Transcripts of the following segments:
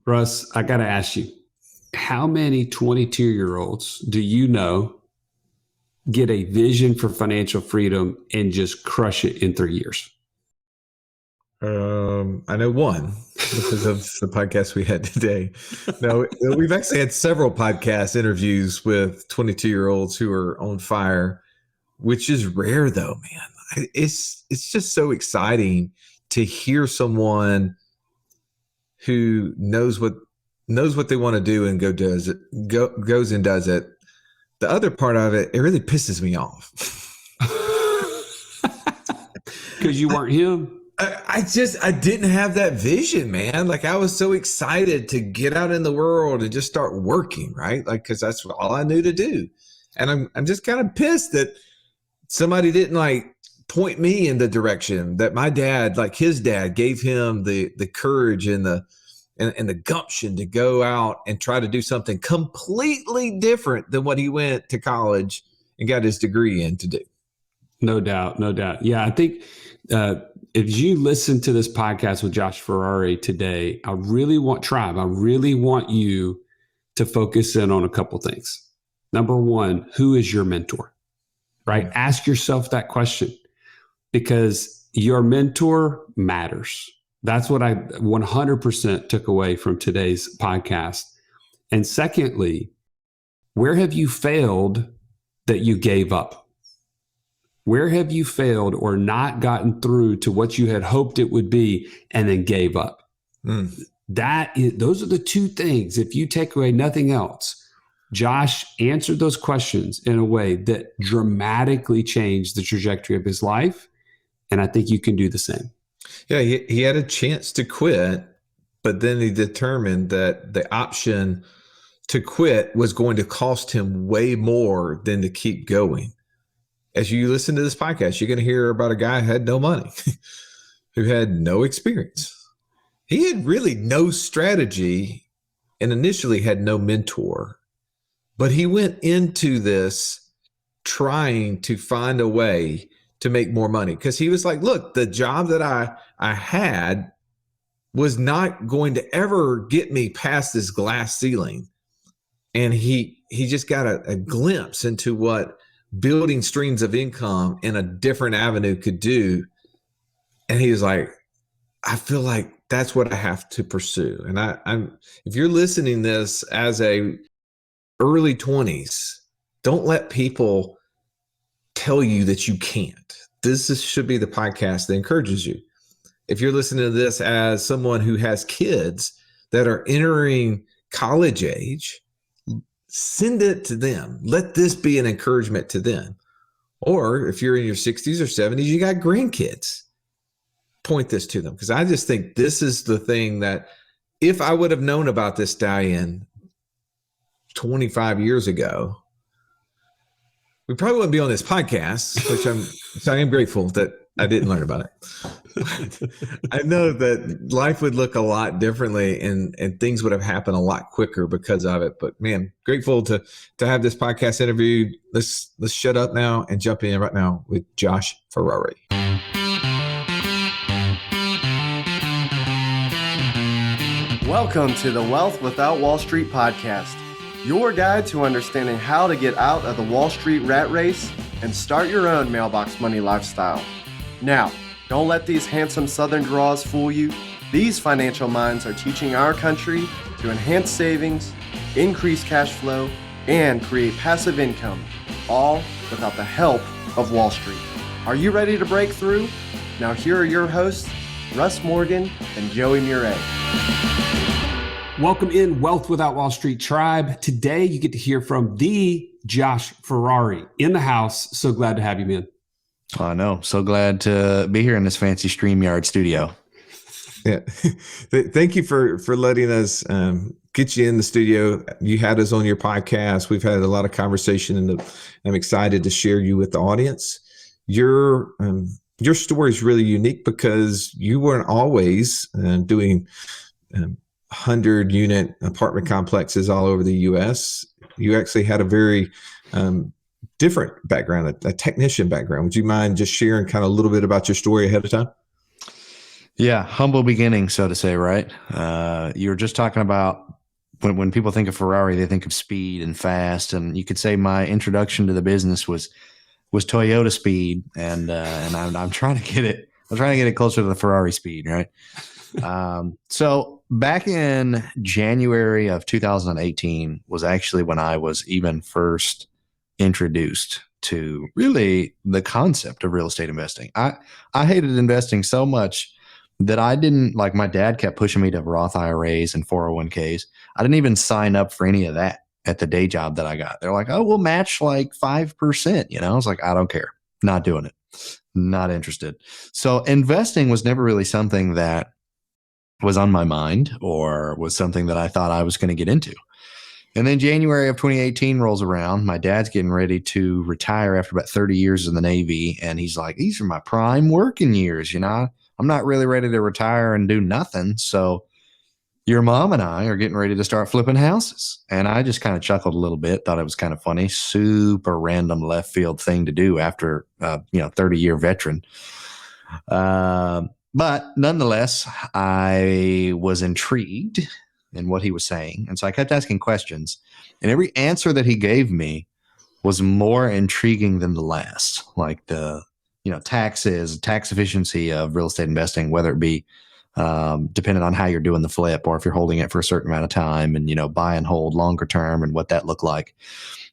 Russ, I got to ask you, how many 22-year-olds do you know get a vision for financial freedom and just crush it in 3 years? I know one because of the podcast we had today. No, we've actually had several podcast interviews with 22-year-olds who are on fire, which is rare though, man. It's just so exciting to hear someone who knows what they want to do and goes and does it. The other part of it, it really pisses me off. Because you weren't him. I didn't have that vision, man. Like, I was so excited to get out in the world and just start working, right? Like, because that's all I knew to do. And I'm just kind of pissed that somebody didn't like point me in the direction that my dad, like his dad, gave him the courage and the gumption to go out and try to do something completely different than what he went to college and got his degree in to do. No doubt. No doubt. Yeah, I think if you listen to this podcast with Josh Ferrari today, I really want you to focus in on a couple things. Number one, who is your mentor? Right? Mm-hmm. Ask yourself that question, because your mentor matters. That's what I 100% took away from today's podcast. And secondly, where have you failed that you gave up? Where have you failed or not gotten through to what you had hoped it would be and then gave up? Those are the two things. If you take away nothing else, Josh answered those questions in a way that dramatically changed the trajectory of his life. And I think you can do the same. Yeah, he had a chance to quit, but then he determined that the option to quit was going to cost him way more than to keep going. As you listen to this podcast, you're going to hear about a guy who had no money, who had no experience. He had really no strategy and initially had no mentor, but he went into this trying to find a way to make more money, because he was like, look, the job that I had was not going to ever get me past this glass ceiling. And he just got a glimpse into what building streams of income in a different avenue could do. And he was like, I feel like that's what I have to pursue. And I'm if you're listening to this as a early 20s, don't let people tell you that you can't. This should be the podcast that encourages you. If you're listening to this as someone who has kids that are entering college age, send it to them. Let this be an encouragement to them. Or if you're in your 60s or 70s, you got grandkids, point this to them. Because I just think this is the thing that if I would have known about this stallion 25 years ago, we probably wouldn't be on this podcast, which I am grateful that I didn't learn about it. I know that life would look a lot differently and things would have happened a lot quicker because of it. But man, grateful to have this podcast interview. Let's shut up now and jump in right now with Josh Ferrari. Welcome to the Wealth Without Wall Street podcast, your guide to understanding how to get out of the Wall Street rat race and start your own mailbox money lifestyle. Now, don't let these handsome Southern draws fool you. These financial minds are teaching our country to enhance savings, increase cash flow, and create passive income, all without the help of Wall Street. Are you ready to break through? Now here are your hosts, Russ Morgan and Joey Murray. Welcome in Wealth Without Wall Street Tribe. Today you get to hear from the Josh Ferrari in the house. So glad to have you, man. I know. So glad to be here in this fancy StreamYard studio. Yeah. Thank you for letting us get you in the studio. You had us on your podcast. We've had a lot of conversation, and I'm excited to share you with the audience. Your story is really unique because you weren't always doing 100-unit apartment complexes all over the U.S. You actually had a very different background, a technician background. Would you mind just sharing kind of a little bit about your story ahead of time? Yeah, humble beginning, so to say, right? You were just talking about when people think of Ferrari, they think of speed and fast, and you could say my introduction to the business was Toyota speed, and I'm trying to get it. I'm trying to get it closer to the Ferrari speed, right? So back in January of 2018 was actually when I was even first introduced to really the concept of real estate investing. I hated investing so much that I didn't like my dad kept pushing me to Roth IRAs and 401ks. I didn't even sign up for any of that at the day job that I got. They're like, oh, we'll match like 5%. I was like, I don't care. Not doing it. Not interested. So investing was never really something that was on my mind or was something that I thought I was going to get into. And then January of 2018 rolls around. My dad's getting ready to retire after about 30 years in the Navy. And he's like, these are my prime working years. I'm not really ready to retire and do nothing. So your mom and I are getting ready to start flipping houses. And I just kind of chuckled a little bit, thought it was kind of funny, super random left field thing to do after, 30-year veteran. But nonetheless, I was intrigued in what he was saying. And so I kept asking questions. And every answer that he gave me was more intriguing than the last. Like the, taxes, tax efficiency of real estate investing, whether it be depending on how you're doing the flip or if you're holding it for a certain amount of time and, buy and hold longer term and what that looked like.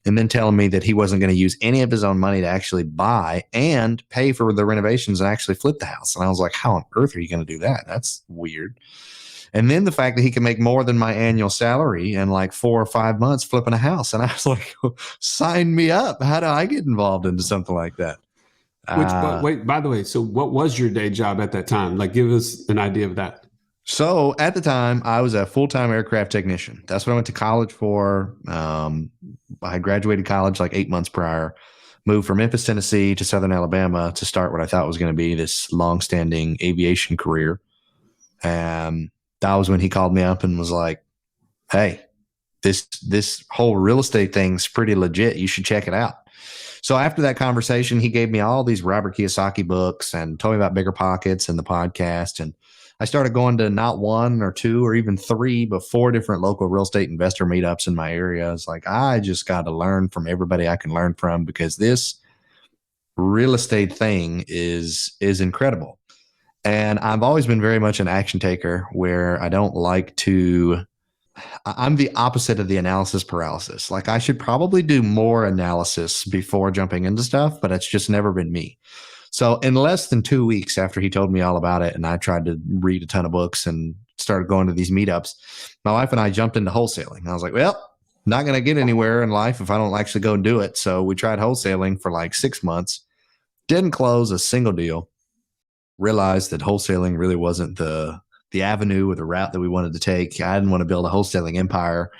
And then telling me that he wasn't going to use any of his own money to actually buy and pay for the renovations and actually flip the house. And I was like, how on earth are you going to do that? That's weird. And then the fact that he can make more than my annual salary in like 4 or 5 months flipping a house. And I was like, sign me up. How do I get involved into something like that? Wait, by the way, so what was your day job at that time? Like, give us an idea of that. So at the time, I was a full-time aircraft technician. That's what I went to college for. I had graduated college like 8 months prior, moved from Memphis, Tennessee to Southern Alabama to start what I thought was going to be this long-standing aviation career. And that was when he called me up and was like, hey, this whole real estate thing's pretty legit. You should check it out. So after that conversation, he gave me all these Robert Kiyosaki books and told me about Bigger Pockets and the podcast. And I started going to not 1 or 2 or even 3, but 4 different local real estate investor meetups in my area. It's like, I just got to learn from everybody I can learn from because this real estate thing is incredible. And I've always been very much an action taker where I don't like to, I'm the opposite of the analysis paralysis. Like I should probably do more analysis before jumping into stuff, but it's just never been me. So in less than 2 weeks after he told me all about it and I tried to read a ton of books and started going to these meetups, my wife and I jumped into wholesaling. I was like, well, not going to get anywhere in life if I don't actually go and do it. So we tried wholesaling for like 6 months, didn't close a single deal, realized that wholesaling really wasn't the avenue or the route that we wanted to take. I didn't want to build a wholesaling empire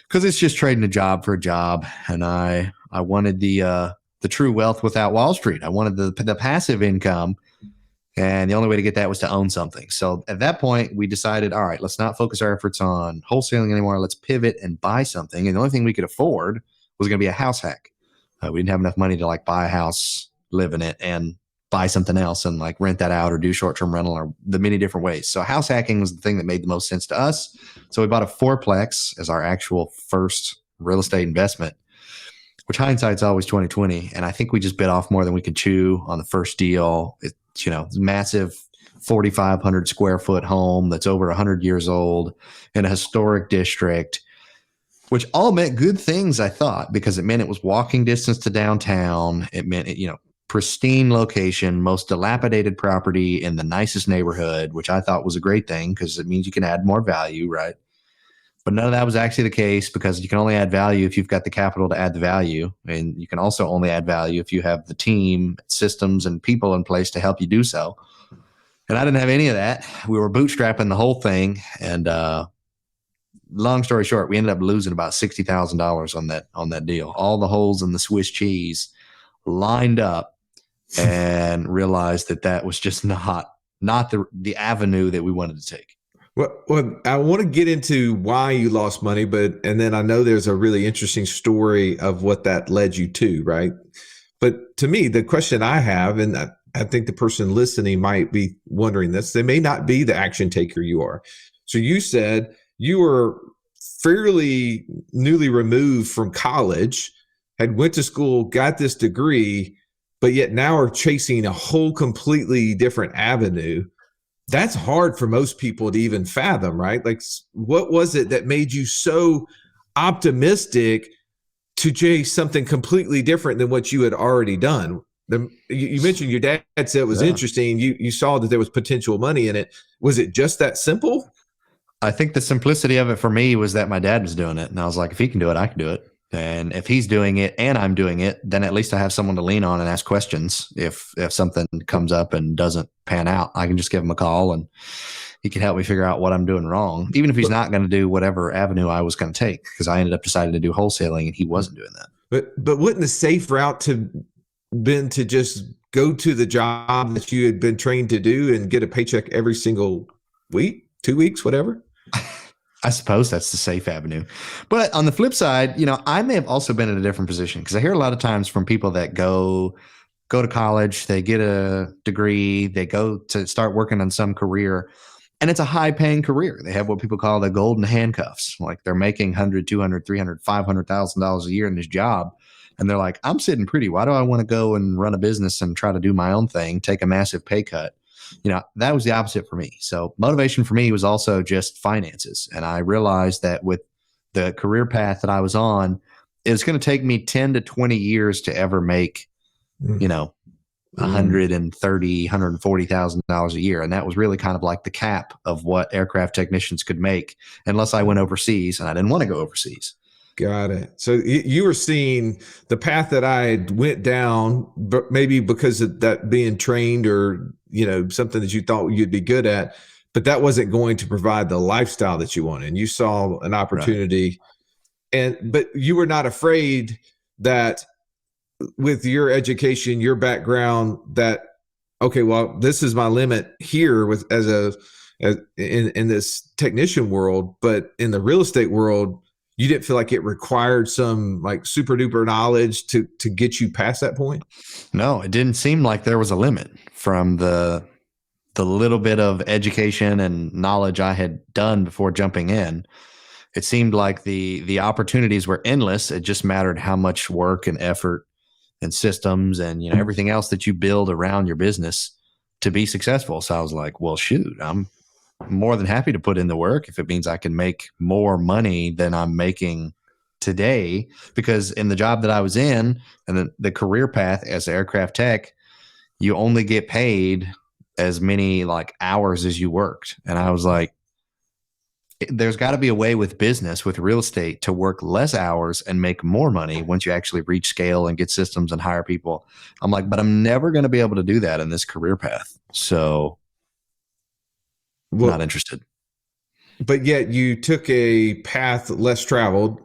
because it's just trading a job for a job. And I wanted the true wealth without Wall Street. I wanted the passive income. And the only way to get that was to own something. So at that point, we decided, all right, let's not focus our efforts on wholesaling anymore. Let's pivot and buy something. And the only thing we could afford was going to be a house hack. We didn't have enough money to like buy a house, live in it, and buy something else and like rent that out or do short-term rental or the many different ways. So house hacking was the thing that made the most sense to us. So we bought a fourplex as our actual first real estate investment, which hindsight's always 2020. And I think we just bit off more than we could chew on the first deal. It's massive 4,500 square foot home that's over 100 years old in a historic district, which all meant good things, I thought, because it meant it was walking distance to downtown. It meant, pristine location, most dilapidated property in the nicest neighborhood, which I thought was a great thing because it means you can add more value, right? But none of that was actually the case because you can only add value if you've got the capital to add the value. And you can also only add value if you have the team, systems, and people in place to help you do so. And I didn't have any of that. We were bootstrapping the whole thing. And long story short, we ended up losing about $60,000 on that deal. All the holes in the Swiss cheese lined up and realized that was just not the avenue that we wanted to take. Well, I want to get into why you lost money, and then I know there's a really interesting story of what that led you to, right? But to me, the question I have, and I think the person listening might be wondering this. They may not be the action taker you are. So you said you were fairly newly removed from college, had went to school, got this degree, but yet now are chasing a whole completely different avenue. That's hard for most people to even fathom, right? Like, what was it that made you so optimistic to chase something completely different than what you had already done? You mentioned your dad said it was interesting. You saw that there was potential money in it. Was it just that simple? I think the simplicity of it for me was that my dad was doing it. And I was like, if he can do it, I can do it. And if he's doing it and I'm doing it, then at least I have someone to lean on and ask questions. If something comes up and doesn't pan out, I can just give him a call and he can help me figure out what I'm doing wrong, even if he's not going to do whatever avenue I was going to take, because I ended up deciding to do wholesaling and he wasn't doing that. But wouldn't the safe route to been to just go to the job that you had been trained to do and get a paycheck every single week, 2 weeks, whatever? I suppose that's the safe avenue. But on the flip side, I may have also been in a different position, because I hear a lot of times from people that go to college, they get a degree, they go to start working on some career, and it's a high paying career. They have what people call the golden handcuffs. Like, they're making $100,000, $200,000, $300,000, $500,000 a year in this job. And they're like, I'm sitting pretty. Why do I want to go and run a business and try to do my own thing, take a massive pay cut? That was the opposite for me. So motivation for me was also just finances. And I realized that with the career path that I was on, it's going to take me 10 to 20 years to ever make, $130,000, $140,000 a year. And that was really kind of like the cap of what aircraft technicians could make, unless I went overseas, and I didn't want to go overseas. Got it. So you were seeing the path that I went down, but maybe because of that being trained or, something that you thought you'd be good at, but that wasn't going to provide the lifestyle that you wanted. And you saw an opportunity, but you were not afraid that with your education, your background, that, okay, well, this is my limit here in this technician world, but in the real estate world, you didn't feel like it required some like super duper knowledge to get you past that point? No, it didn't seem like there was a limit from the little bit of education and knowledge I had done before jumping in. It seemed like the opportunities were endless. It just mattered how much work and effort and systems and everything else that you build around your business to be successful. So I was like, well, shoot, I'm more than happy to put in the work if it means I can make more money than I'm making today. Because in the job that I was in and the career path as an aircraft tech, you only get paid as many like hours as you worked. And I was like, there's got to be a way with business, with real estate, to work less hours and make more money once you actually reach scale and get systems and hire people. I'm like, but I'm never going to be able to do that in this career path. So not interested. But yet you took a path less traveled,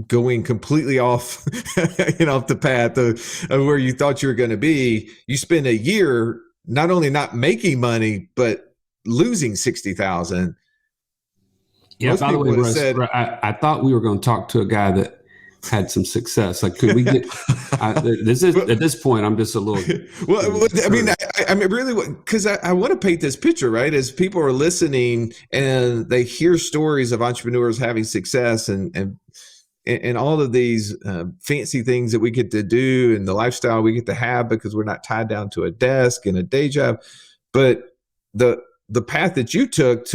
going completely off, off the path of where you thought you were going to be. You spend a year not only not making money, but losing 60,000. Yeah. By the way, Russ, I thought we were going to talk to a guy that had some success. Like, could we get at this point, I'm just a little. Well, I mean, I mean, really, because I want to paint this picture, right? As people are listening and they hear stories of entrepreneurs having success and all of these fancy things that we get to do and the lifestyle we get to have because we're not tied down to a desk and a day job. But the path that you took,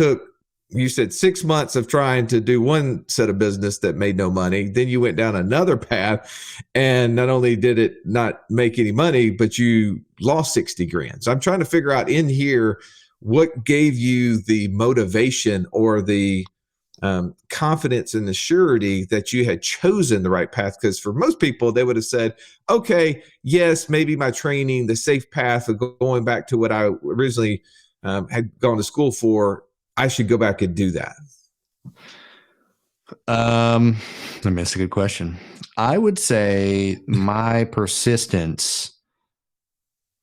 you said 6 months of trying to do one set of business that made no money. Then you went down another path, and not only did it not make any money, but you lost 60 grand. So I'm trying to figure out in here what gave you the motivation or the confidence and the surety that you had chosen the right path. Because for most people, they would have said, okay, yes, maybe my training, the safe path of going back to what I originally had gone to school for, I should go back and do that. I mean, that's a good question. I would say my persistence,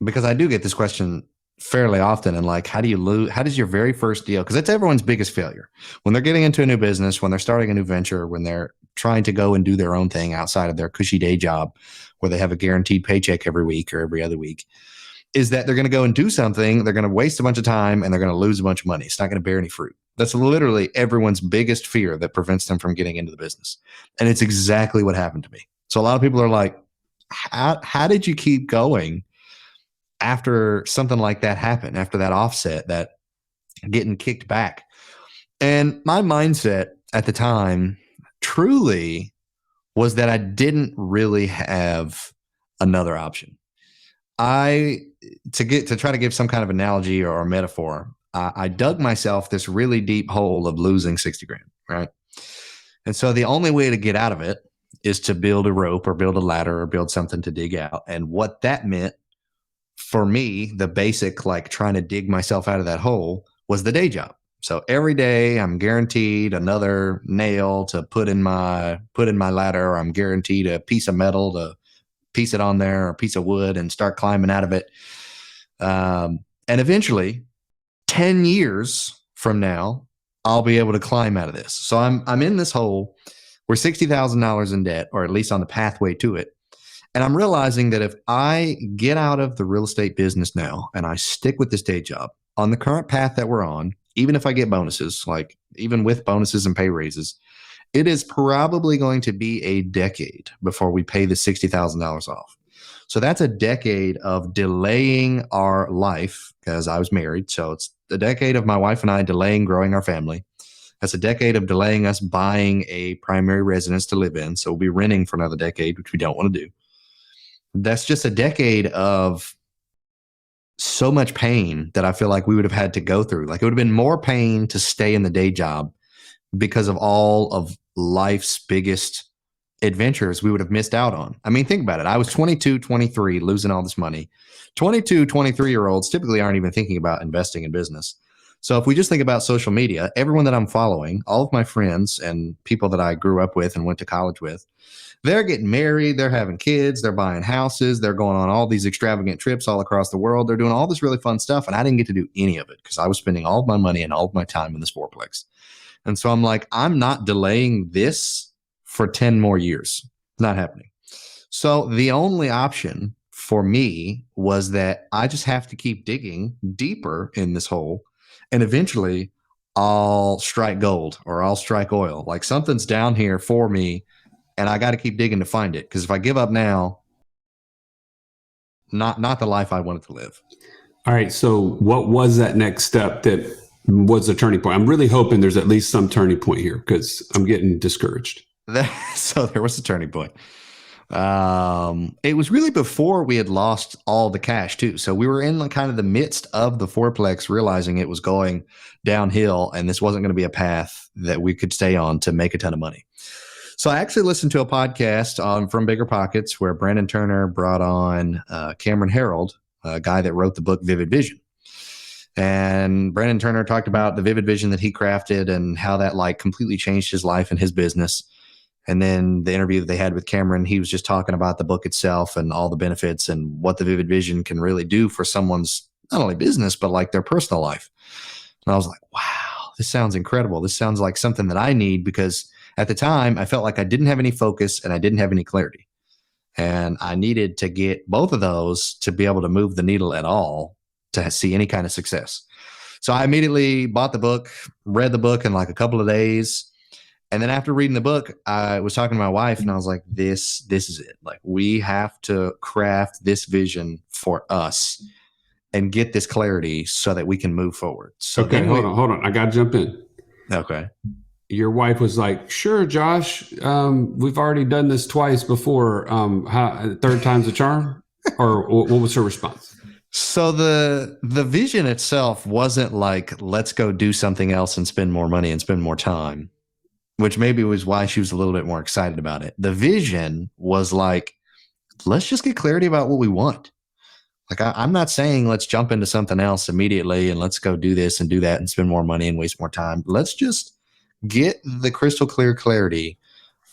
because I do get this question fairly often, and like, how does your very first deal, because that's everyone's biggest failure when they're getting into a new business, when they're starting a new venture, when they're trying to go and do their own thing outside of their cushy day job where they have a guaranteed paycheck every week or every other week. is that they're going to go and do something. They're going to waste a bunch of time and they're going to lose a bunch of money. It's not going to bear any fruit. That's literally everyone's biggest fear that prevents them from getting into the business. And it's exactly what happened to me. So a lot of people are like, how did you keep going after something like that happened, after that offset, that getting kicked back? And my mindset at the time truly was that I didn't really have another option. To try to give some kind of analogy or metaphor, I dug myself this really deep hole of losing 60 grand, right? And so the only way to get out of it is to build a rope or build a ladder or build something to dig out. And what that meant for me, the basic, like trying to dig myself out of that hole, was the day job. So every day I'm guaranteed another nail to put in my ladder, or I'm guaranteed a piece of metal to piece it on there, or a piece of wood, and start climbing out of it. And eventually, 10 years from now, I'll be able to climb out of this. So I'm in this hole. We're $60,000 in debt, or at least on the pathway to it. And I'm realizing that if I get out of the real estate business now and I stick with this day job on the current path that we're on, even if I get bonuses, like even with bonuses and pay raises, it is probably going to be a decade before we pay the $60,000 off. So that's a decade of delaying our life, because I was married. So it's a decade of my wife and I delaying growing our family. That's a decade of delaying us buying a primary residence to live in. So we'll be renting for another decade, which we don't want to do. That's just a decade of so much pain that I feel like we would have had to go through. Like, it would have been more pain to stay in the day job because of all of life's biggest adventures we would have missed out on. I mean, think about it. I was 22, 23, losing all this money. 22, 23-year-olds typically aren't even thinking about investing in business. So if we just think about social media, everyone that I'm following, all of my friends and people that I grew up with and went to college with, they're getting married, they're having kids, they're buying houses, they're going on all these extravagant trips all across the world. They're doing all this really fun stuff. And I didn't get to do any of it because I was spending all of my money and all of my time in this fourplex. And so I'm like, I'm not delaying this for 10 more years. Not happening. So the only option for me was that I just have to keep digging deeper in this hole, and eventually I'll strike gold or I'll strike oil. Like, something's down here for me, and I got to keep digging to find it. Because if I give up now, not the life I wanted to live. All right. So what was that next step that was a turning point? I'm really hoping there's at least some turning point here, because I'm getting discouraged. So there was a turning point. It was really before we had lost all the cash too. So we were in like kind of the midst of the fourplex, realizing it was going downhill and this wasn't going to be a path that we could stay on to make a ton of money. So I actually listened to a podcast from Bigger Pockets where Brandon Turner brought on Cameron Herold, a guy that wrote the book Vivid Vision. And Brandon Turner talked about the vivid vision that he crafted and how that like completely changed his life and his business. And then the interview that they had with Cameron, he was just talking about the book itself and all the benefits and what the vivid vision can really do for someone's not only business, but like their personal life. And I was like, wow, this sounds incredible. This sounds like something that I need, because at the time I felt like I didn't have any focus and I didn't have any clarity. And I needed to get both of those to be able to move the needle at all to see any kind of success. So I immediately bought the book, read the book in like a couple of days. And then after reading the book, I was talking to my wife and I was like, this is it. Like, we have to craft this vision for us and get this clarity so that we can move forward. So okay, hold on. I got to jump in. Okay. Your wife was like, sure, Josh, we've already done this twice before. Third time's a charm? Or what was her response? So the vision itself wasn't like, let's go do something else and spend more money and spend more time, which maybe was why she was a little bit more excited about it. The vision was like, let's just get clarity about what we want. Like, I'm not saying let's jump into something else immediately and let's go do this and do that and spend more money and waste more time. Let's just get the crystal clear clarity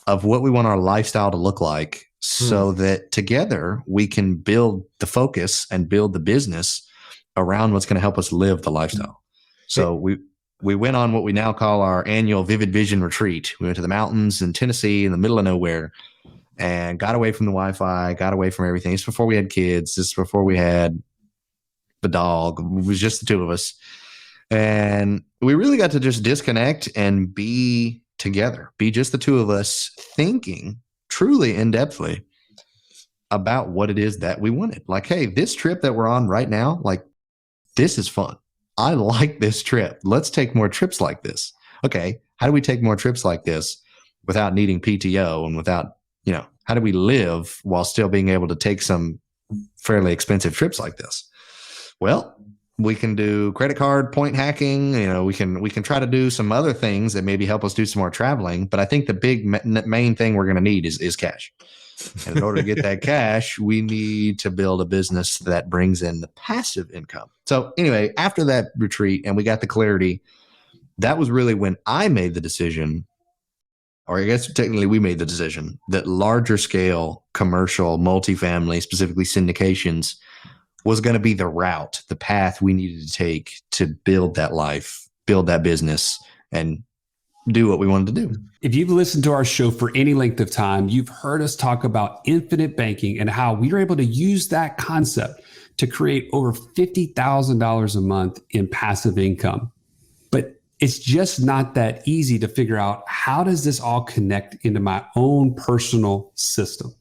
of what we want our lifestyle to look like, so that together we can build the focus and build the business around what's going to help us live the lifestyle. So we went on what we now call our annual Vivid Vision retreat. We went to the mountains in Tennessee in the middle of nowhere and got away from the Wi-Fi, got away from everything. It's before we had kids. This is before we had a dog. It was just the two of us. And we really got to just disconnect and be together, be just the two of us thinking truly in-depthly about what it is that we wanted. Like, hey, this trip that we're on right now, like, this is fun. I like this trip. Let's take more trips like this. Okay, how do we take more trips like this without needing PTO and without, how do we live while still being able to take some fairly expensive trips like this? Well, we can do credit card point hacking. We can try to do some other things that maybe help us do some more traveling. But I think the big main thing we're going to need is cash. And in order to get that cash, we need to build a business that brings in the passive income. So anyway, after that retreat and we got the clarity, that was really when I made the decision, or I guess technically we made the decision, that larger scale commercial multifamily, specifically syndications, was going to be the route, the path we needed to take to build that life, build that business, and do what we wanted to do. If you've listened to our show for any length of time, you've heard us talk about infinite banking and how we were able to use that concept to create over $50,000 a month in passive income. But it's just not that easy to figure out, how does this all connect into my own personal system?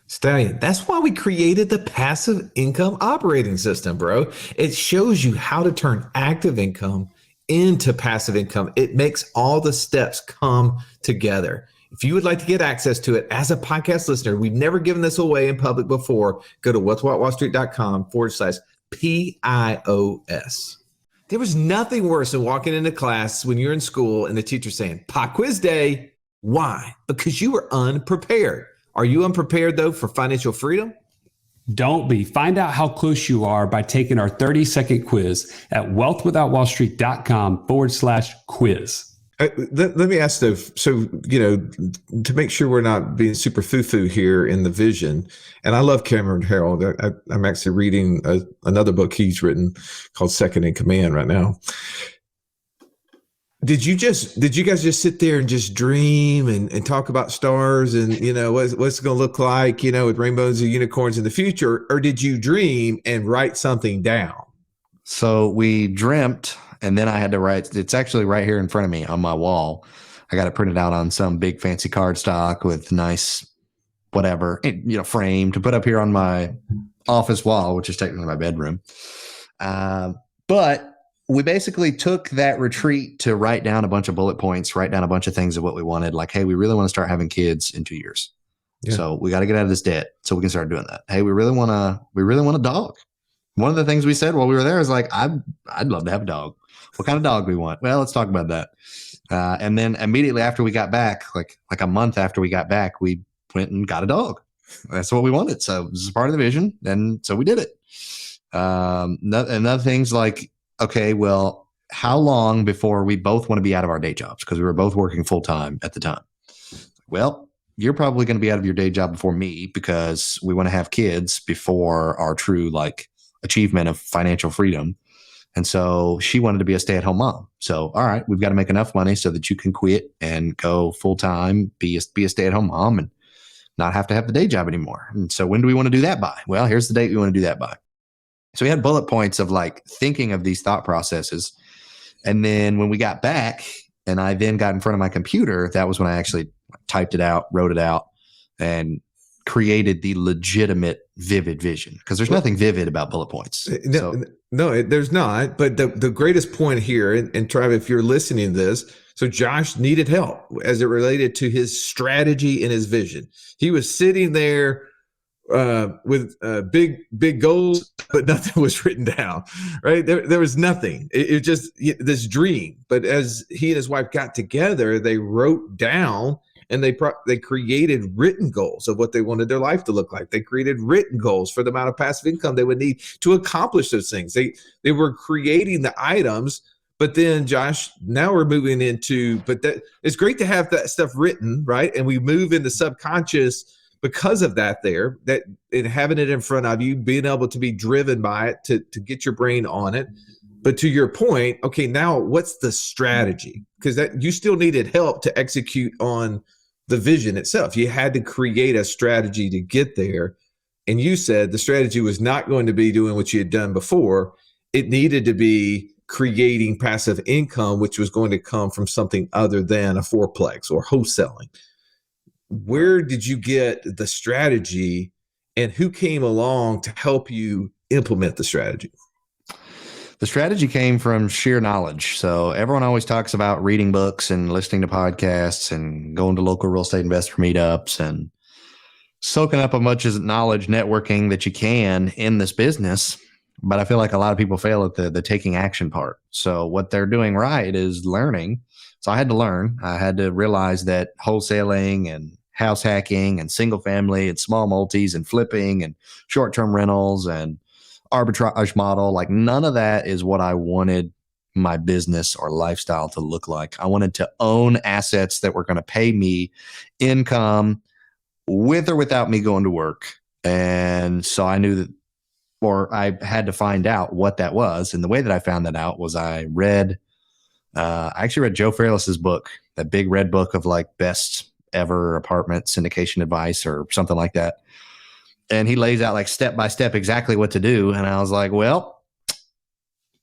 Stallion, that's why we created the passive income operating system, bro. It shows you how to turn active income into passive income. It makes all the steps come together. If you would like to get access to it as a podcast listener, we've never given this away in public before. Go to wealthwithoutwallstreet.com/PIOS. There was nothing worse than walking into class when you're in school and the teacher saying, Pop quiz day. Why? Because you were unprepared. Are you unprepared, though, for financial freedom? Don't be. Find out how close you are by taking our 30-second quiz at wealthwithoutwallstreet.com/quiz. Let me ask, though, so, to make sure we're not being super foo-foo here in the vision, and I love Cameron Harold. I'm actually reading another book he's written called Second in Command right now. Did you guys just sit there and just dream and talk about stars and, what's it going to look like, with rainbows and unicorns in the future? Or did you dream and write something down? So we dreamt, and then I had to write. It's actually right here in front of me on my wall. I got it printed out on some big fancy cardstock with nice whatever, frame to put up here on my office wall, which is technically my bedroom. But we basically took that retreat to write down a bunch of bullet points, write down a bunch of things of what we wanted. Like, hey, we really want to start having kids in 2 years. Yeah. So we got to get out of this debt so we can start doing that. Hey, we really want a dog. One of the things we said while we were there is like, I'd love to have a dog. What kind of dog we want? Well, let's talk about that. And then immediately after we got back, like a month after we got back, we went and got a dog. That's what we wanted. So this is part of the vision. And so we did it. And other things like, okay, well, how long before we both want to be out of our day jobs? Because we were both working full time at the time. Well, you're probably going to be out of your day job before me because we want to have kids before our true achievement of financial freedom. And so she wanted to be a stay-at-home mom. So, all right, we've got to make enough money so that you can quit and go full time, be a stay-at-home mom and not have to have the day job anymore. And so when do we want to do that by? Well, here's the date we want to do that by. So we had bullet points of thinking of these thought processes. And then when we got back and I then got in front of my computer, that was when I actually typed it out, wrote it out, and created the legitimate vivid vision. Because there's nothing vivid about bullet points. No, there's not. But the greatest point here, and Trav, if you're listening to this, so Josh needed help as it related to his strategy and his vision. He was sitting there with big goals, but nothing was written down, right? There was nothing. It was just this dream. But as he and his wife got together, they wrote down and they created written goals of what they wanted their life to look like. They created written goals for the amount of passive income they would need to accomplish those things. They were creating the items. But then, Josh, now we're moving into, it's great to have that stuff written, right? And we move into subconscious because of that and having it in front of you, being able to be driven by it to get your brain on it. But to your point, okay, now what's the strategy? Because you still needed help to execute on the vision itself. You had to create a strategy to get there. And you said the strategy was not going to be doing what you had done before. it needed to be creating passive income, which was going to come from something other than a fourplex or wholesaling. Where did you get the strategy, and who came along to help you implement the strategy? The strategy came from sheer knowledge. So everyone always talks about reading books and listening to podcasts and going to local real estate investor meetups and soaking up as much as knowledge networking that you can in this business. But I feel like a lot of people fail at the taking action part. So what they're doing right is learning. So I had to learn. I had to realize that wholesaling and house hacking and single family and small multis and flipping and short-term rentals and arbitrage model, like none of that is what I wanted my business or lifestyle to look like. I wanted to own assets that were going to pay me income with or without me going to work. And so I knew that, or I had to find out what that was. And the way that I found that out was I actually read Joe Fairless's book, that big red book of like best ever apartment syndication advice or something like that. And he lays out like step by step exactly what to do. And I was like, well,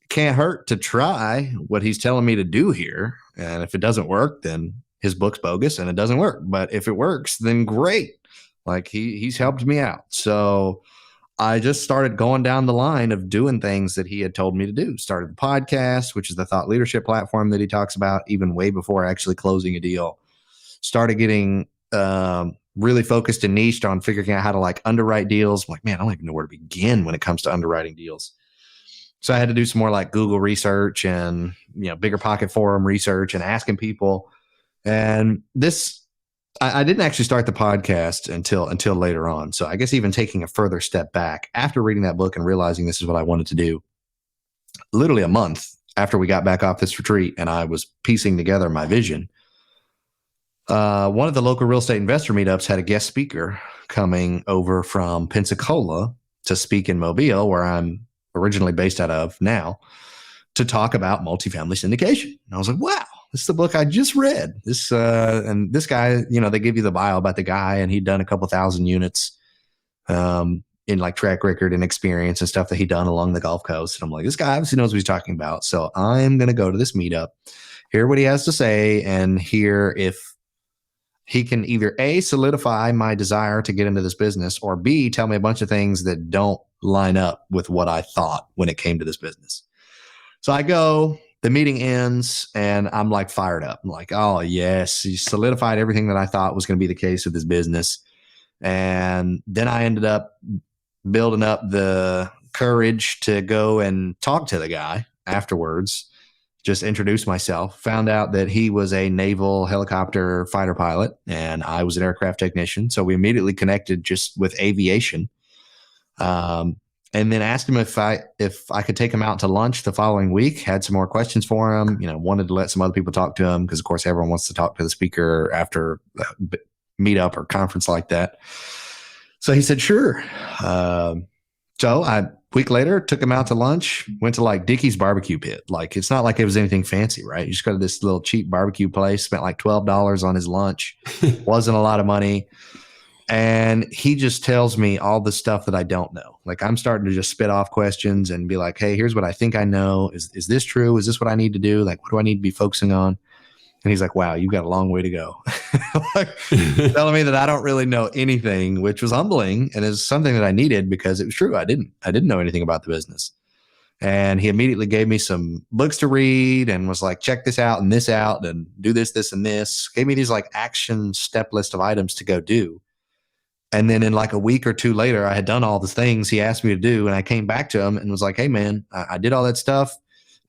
can't hurt to try what he's telling me to do here. And if it doesn't work, then his book's bogus and it doesn't work. But if it works, then great. Like he's helped me out. So I just started going down the line of doing things that he had told me to do. Started the podcast, which is the thought leadership platform that he talks about even way before actually closing a deal. Started getting really focused and niched on figuring out how to like underwrite deals. I'm like, man, I don't even know where to begin when it comes to underwriting deals. So I had to do some more like Google research and, Bigger Pocket Forum research and asking people. And I didn't actually start the podcast until later on. So I guess even taking a further step back after reading that book and realizing this is what I wanted to do, literally a month after we got back off this retreat and I was piecing together my vision, one of the local real estate investor meetups had a guest speaker coming over from Pensacola to speak in Mobile, where I'm originally based out of now, to talk about multifamily syndication. And I was like, wow, this is the book I just read. And this guy, they give you the bio about the guy, and he'd done a couple thousand units in like track record and experience and stuff that he'd done along the Gulf Coast. And I'm like, this guy obviously knows what he's talking about. So I'm going to go to this meetup, hear what he has to say, and hear if he can either A, solidify my desire to get into this business, or B, tell me a bunch of things that don't line up with what I thought when it came to this business. So I go, the meeting ends, and I'm like fired up. I'm like, oh, yes, he solidified everything that I thought was going to be the case with this business. And then I ended up building up the courage to go and talk to the guy afterwards. Just introduced myself, found out that he was a naval helicopter fighter pilot and I was an aircraft technician. So we immediately connected just with aviation. And then asked him if I could take him out to lunch the following week, had some more questions for him, wanted to let some other people talk to him because of course everyone wants to talk to the speaker after a meetup or conference like that. So he said, sure. So a week later, took him out to lunch, went to like Dickie's barbecue pit. Like, it's not like it was anything fancy, right? You just go to this little cheap barbecue place, spent like $12 on his lunch. Wasn't a lot of money. And he just tells me all the stuff that I don't know. Like, I'm starting to just spit off questions and be like, hey, here's what I think I know. Is this true? Is this what I need to do? Like, what do I need to be focusing on? And he's like, wow, you've got a long way to go. Like, telling me that I don't really know anything, which was humbling and is something that I needed because it was true. I didn't know anything about the business. And he immediately gave me some books to read and was like, check this out and do this, this, and this. Gave me these like action step list of items to go do. And then in like a week or two later, I had done all the things he asked me to do. And I came back to him and was like, hey, man, I did all that stuff.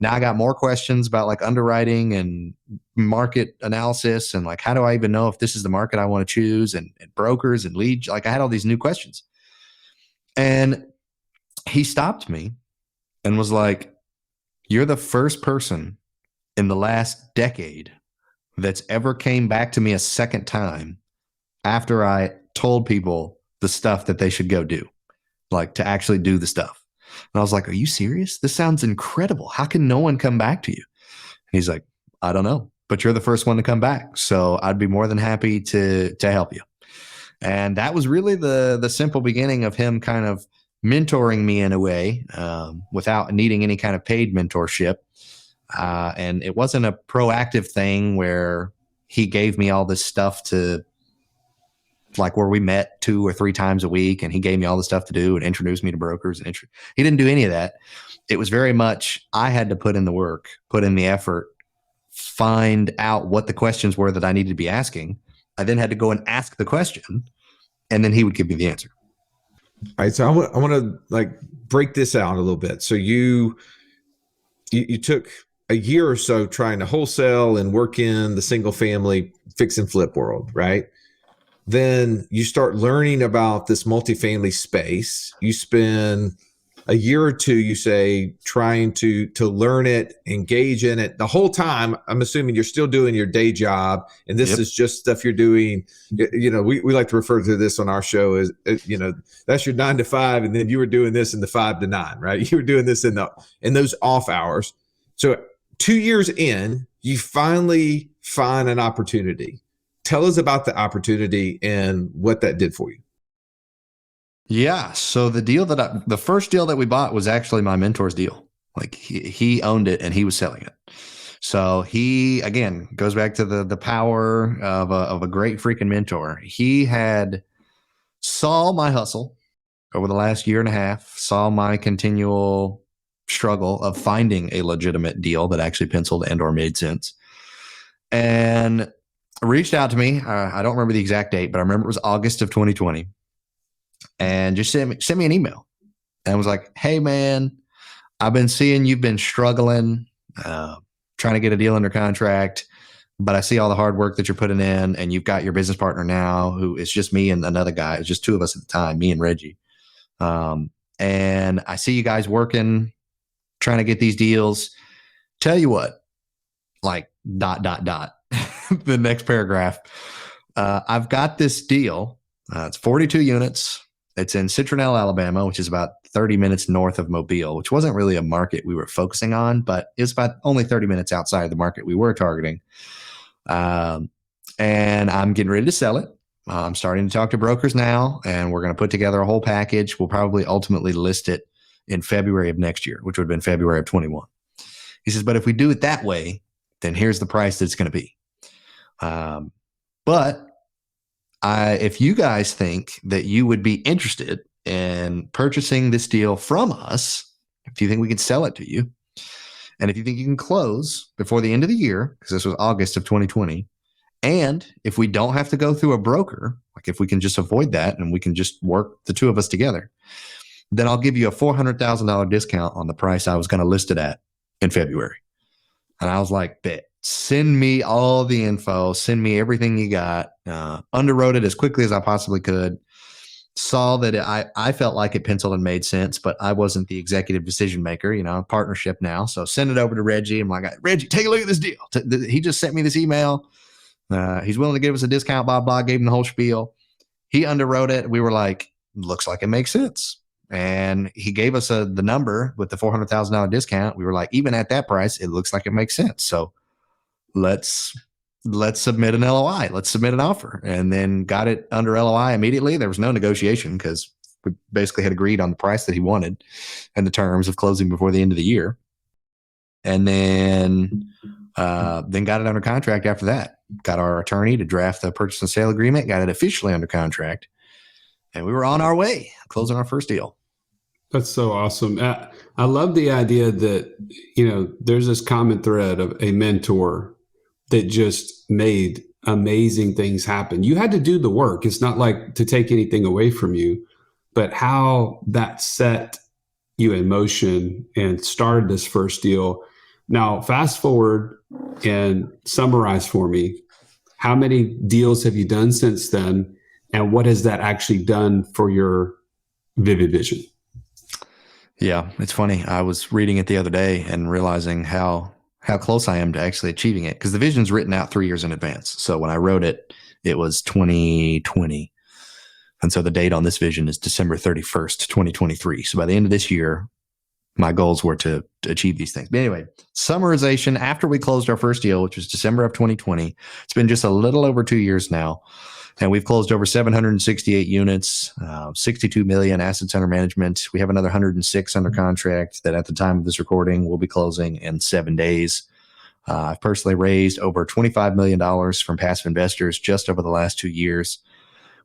Now I got more questions about like underwriting and market analysis and like, how do I even know if this is the market I want to choose and brokers and leads? Like, I had all these new questions. And he stopped me and was like, you're the first person in the last decade that's ever came back to me a second time after I told people the stuff that they should go do, like to actually do the stuff. And I was like, are you serious? This sounds incredible. How can no one come back to you? And he's like, I don't know, but you're the first one to come back. So I'd be more than happy to help you. And that was really the simple beginning of him kind of mentoring me in a way without needing any kind of paid mentorship. And it wasn't a proactive thing where he gave me all this stuff to, like, where we met 2 or 3 times a week and he gave me all the stuff to do and introduced me to brokers. And he didn't do any of that. It was very much, I had to put in the work, put in the effort, find out what the questions were that I needed to be asking. I then had to go and ask the question, and then he would give me the answer. All right. So I want to like break this out a little bit. So you took a year or so trying to wholesale and work in the single family fix and flip world, right? Then you start learning about this multifamily space. You spend a year or two, you say, trying to learn it, engage in it. The whole time, I'm assuming you're still doing your day job, and this is just stuff you're doing. You know, we like to refer to this on our show as, you know, that's your 9 to 5, and then you were doing this in the 5 to 9, right? You were doing this in those off hours. So 2 years in, you finally find an opportunity. Tell us about the opportunity and what that did for you. Yeah. So the first deal that we bought was actually my mentor's deal. Like he owned it and he was selling it. So he, again, goes back to the power of a great freaking mentor. He had saw my hustle over the last year and a half, saw my continual struggle of finding a legitimate deal that actually penciled and or made sense, and reached out to me. I don't remember the exact date, but I remember it was August of 2020. And just sent me an email and was like, hey, man, I've been seeing you've been struggling, trying to get a deal under contract, but I see all the hard work that you're putting in, and you've got your business partner now, who is just me and another guy. It's just 2 of us at the time, me and Reggie. And I see you guys working, trying to get these deals. Tell you what, like ... the next paragraph. I've got this deal. It's 42 units. It's in Citronelle, Alabama, which is about 30 minutes north of Mobile, which wasn't really a market we were focusing on, but it's about only 30 minutes outside of the market we were targeting. And I'm getting ready to sell it. I'm starting to talk to brokers now, and we're going to put together a whole package. We'll probably ultimately list it in February of next year, which would have been February of 21. He says, but if we do it that way, then here's the price that it's going to be. But if you guys think that you would be interested in purchasing this deal from us, if you think we can sell it to you, and if you think you can close before the end of the year, because this was August of 2020, and if we don't have to go through a broker, like if we can just avoid that and we can just work the 2 of us together, then I'll give you a $400,000 discount on the price I was going to list it at in February. And I was like, bet. Send me all the info. Send me everything you got. Underwrote it as quickly as I possibly could. Saw that I felt like it penciled and made sense, but I wasn't the executive decision maker, partnership now. So send it over to Reggie. I'm like, Reggie, take a look at this deal. He just sent me this email. He's willing to give us a discount, blah, blah, gave him the whole spiel. He underwrote it. We were like, looks like it makes sense. And he gave us the number with the $400,000 discount. We were like, even at that price, it looks like it makes sense. So let's submit an LOI. Let's submit an offer. And then got it under LOI immediately. There was no negotiation because we basically had agreed on the price that he wanted and the terms of closing before the end of the year. And then got it under contract after that. Got our attorney to draft the purchase and sale agreement, got it officially under contract. And we were on our way, closing our first deal. That's so awesome. I love the idea that, there's this common thread of a mentor that just made amazing things happen. You had to do the work. It's not like to take anything away from you, but how that set you in motion and started this first deal. Now, fast forward and summarize for me, how many deals have you done since then? And what has that actually done for your Vivid Vision? Yeah, it's funny. I was reading it the other day and realizing how close I am to actually achieving it, because the vision's written out 3 years in advance. So when I wrote it, it was 2020. And so the date on this vision is December 31st, 2023. So by the end of this year, my goals were to achieve these things. But anyway, summarization, after we closed our first deal, which was December of 2020, it's been just a little over 2 years now. And we've closed over 768 units, 62 million assets under management. We have another 106 under contract that at the time of this recording will be closing in 7 days. I've personally raised over $25 million from passive investors just over the last 2 years.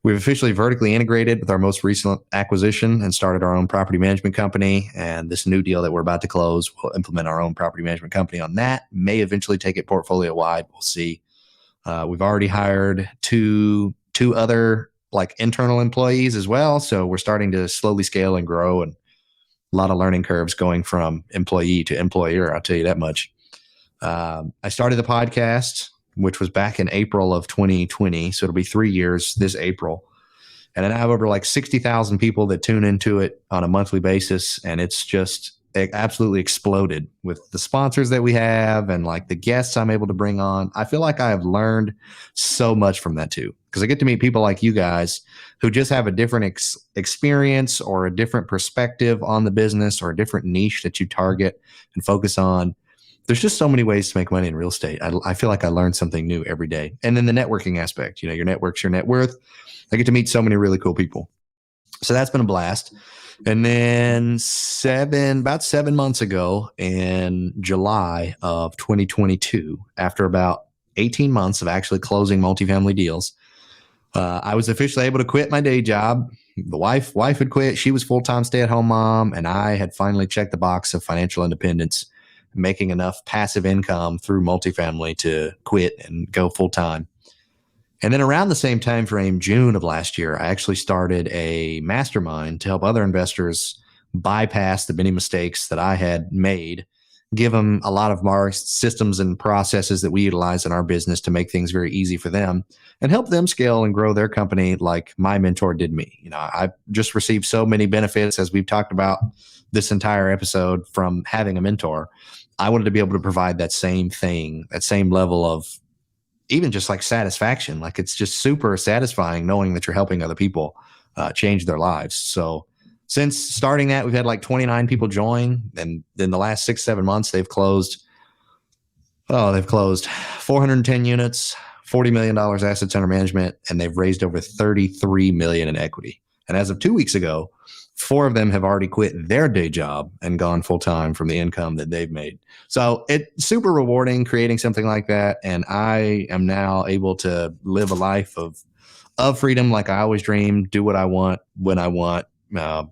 We've officially vertically integrated with our most recent acquisition and started our own property management company. And this new deal that we're about to close, we'll implement our own property management company on that. May eventually take it portfolio wide. We'll see. We've already hired two other like internal employees as well. So we're starting to slowly scale and grow, and a lot of learning curves going from employee to employer. I'll tell you that much. I started the podcast, which was back in April of 2020. So it'll be 3 years this April. And I have over like 60,000 people that tune into it on a monthly basis. And it's just absolutely exploded with the sponsors that we have and like the guests I'm able to bring on. I feel like I have learned so much from that too, because I get to meet people like you guys who just have a different experience or a different perspective on the business or a different niche that you target and focus on. There's just so many ways to make money in real estate. I feel like I learn something new every day. And then the networking aspect, your network's your net worth. I get to meet so many really cool people. So that's been a blast. And then about 7 months ago in July of 2022, after about 18 months of actually closing multifamily deals, I was officially able to quit my day job. The wife had quit. She was full-time stay-at-home mom. And I had finally checked the box of financial independence, making enough passive income through multifamily to quit and go full time. And then around the same time frame, June of last year, I actually started a mastermind to help other investors bypass the many mistakes that I had made, give them a lot of our systems and processes that we utilize in our business to make things very easy for them and help them scale and grow their company like my mentor did me. I just received so many benefits, as we've talked about this entire episode, from having a mentor. I wanted to be able to provide that same thing, that same level of even just like satisfaction. Like it's just super satisfying knowing that you're helping other people change their lives. So since starting that, we've had like 29 people join. And in the last 6-7 months, they've closed 410 units, $40 million assets under management, and they've raised over $33 million in equity. And as of 2 weeks ago, 4 of them have already quit their day job and gone full time from the income that they've made. So it's super rewarding creating something like that. And I am now able to live a life of freedom, like I always dreamed, do what I want, when I want,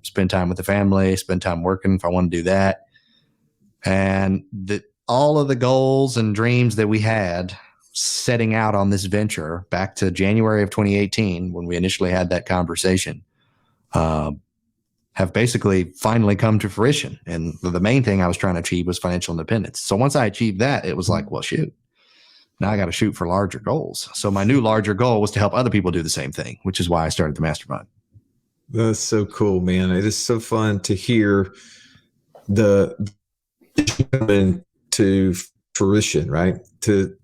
spend time with the family, spend time working if I want to do that. And all of the goals and dreams that we had setting out on this venture back to January of 2018, when we initially had that conversation, have basically finally come to fruition. And the main thing I was trying to achieve was financial independence. So once I achieved that, it was like, well, shoot, now I got to shoot for larger goals. So my new larger goal was to help other people do the same thing, which is why I started the mastermind. That's so cool, man. It is so fun to hear the to fruition, right? To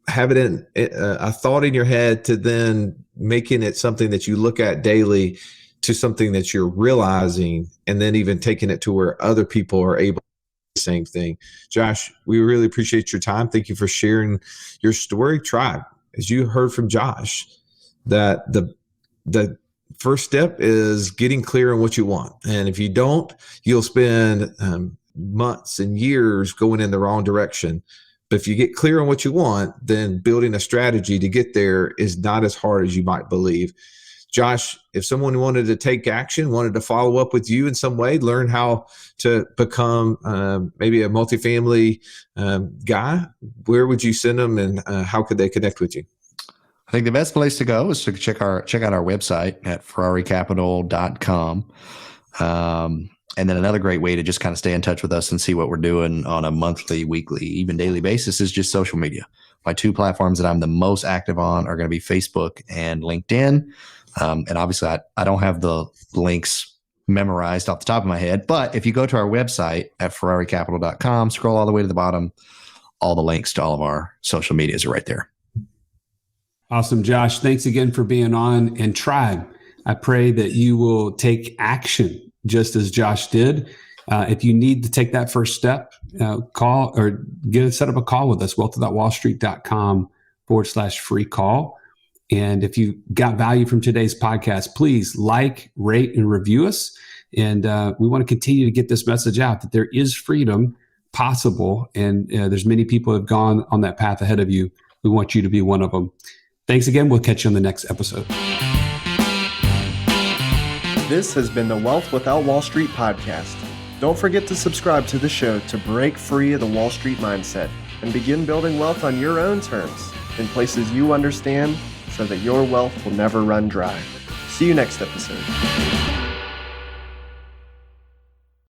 have it in a thought in your head, to then making it something that you look at daily, to something that you're realizing, and then even taking it to where other people are able to do the same thing. Josh, we really appreciate your time. Thank you for sharing your story. Tribe, as you heard from Josh, that the first step is getting clear on what you want. And if you don't, you'll spend months and years going in the wrong direction. But if you get clear on what you want, then building a strategy to get there is not as hard as you might believe. Josh, if someone wanted to take action, wanted to follow up with you in some way, learn how to become maybe a multifamily guy, where would you send them, and how could they connect with you? I think the best place to go is to check out our website at ferraricapital.com. And then another great way to just kind of stay in touch with us and see what we're doing on a monthly, weekly, even daily basis is just social media. My 2 platforms that I'm the most active on are going to be Facebook and LinkedIn. And obviously, I don't have the links memorized off the top of my head. But if you go to our website at ferraricapital.com, scroll all the way to the bottom, all the links to all of our social medias are right there. Awesome, Josh. Thanks again for being on. And Tribe, I pray that you will take action just as Josh did. If you need to take that first step, call or set up a call with us, wealth.wallstreet.com/free call. And if you got value from today's podcast, please like, rate, and review us. And we want to continue to get this message out that there is freedom possible. And there's many people who have gone on that path ahead of you. We want you to be one of them. Thanks again. We'll catch you on the next episode. This has been the Wealth Without Wall Street podcast. Don't forget to subscribe to the show to break free of the Wall Street mindset and begin building wealth on your own terms in places you understand so that your wealth will never run dry. See you next episode.